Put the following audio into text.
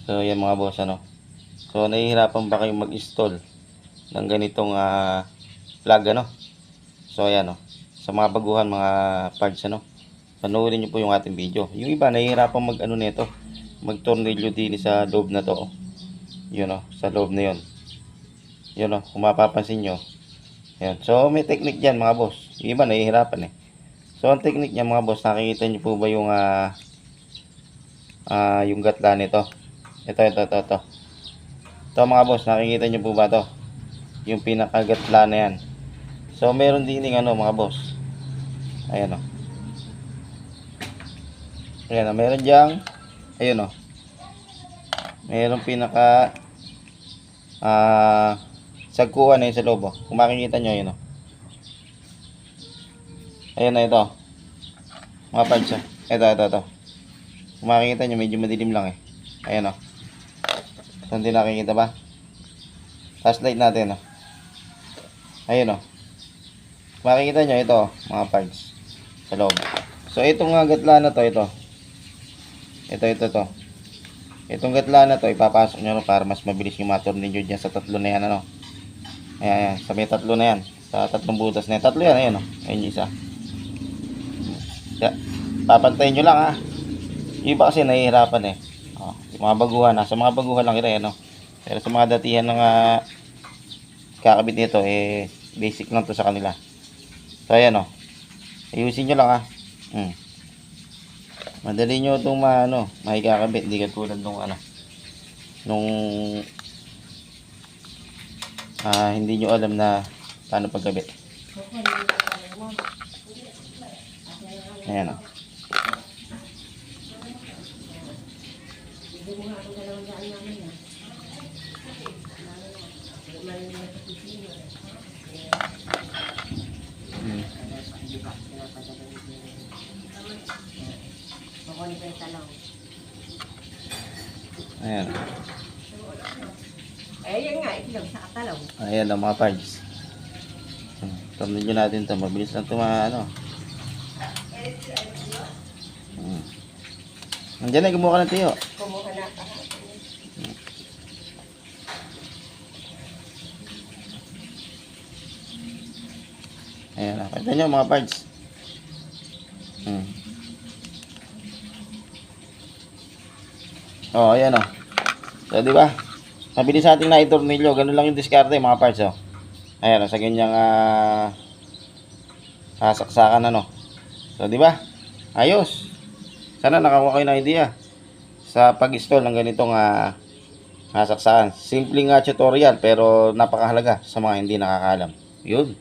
So yan mga boss, ano. So nahihirapan ba kayong mag-install ng ganitong plug, ano? So ayan, no. Sa mga baguhan mga parts, ano. Panoorin niyo po yung ating video. Yung iba nahihirapan mag-ano nito, mag-tornilyo din sa loob na to. Yun, no, sa loob na yun. Yun, no, kung mapapansin nyo. Ayan. So may technique diyan mga boss. Yung iba nahihirapan eh. So ang technique niya mga boss, nakikita niyo po ba yung gatla nito? Ito. Ito mga boss, nakikita niyo po ba to? Yung pinakagatla na yan. So meron din ano mga boss. Ayan o. Ayan o, meron diyang, ayun o. Meron pinaka sagkuhan na yun sa loob o. Kung makikita nyo, ayun o. Ayan na ito. Mga parts o. Ito. Kung makikita nyo, medyo madilim lang eh. Ayan o. So hindi nakikita ba? Flashlight natin o. Ayun o. Makikita nyo ito, mga parts sa loob. So itong gatla na to, ito. Itong gatla na to, ipapasok nyo para mas mabilis yung matornilyo dyan sa tatlo na yan, ano. Ayan, sa may tatlo na yan. Sa tatlong butas na yan. Tatlo yan, ayan o. Ayan yung isa. Papantayin nyo lang ha. Yung iba kasi nahihirapan eh. Yung mga baguhan, sa mga baguhan lang ito, ayan o. Pero sa mga datihan ng kakabit nito, basic lang to sa kanila. So ayan o. Ayusin nyo lang ha. Madali nyo itong makikakabit. Hindi katulad nung hindi nyo alam na paano pagkabit. Ayan o. Ayan. Ayan nga, ito sa katalaw. Ayan ang mga parts. Tamnin nyo natin ito. Mabilis lang ito Nandiyan na, kumuha ka ng tiyo. Kumuha na ka. Ayan, nakita nyo mga parts. Ayan o. So, di ba? Mabilis sa ating naitornilyo. Ganun lang yung diskarte mga parts o. Ayan o, sa ganyang sasaksakan So, di ba? Ayos. Sana nakakuha kayo ng idea sa pag-install ng ganitong sasaksakan. Simpleng tutorial pero napakahalaga sa mga hindi nakakaalam. Yun.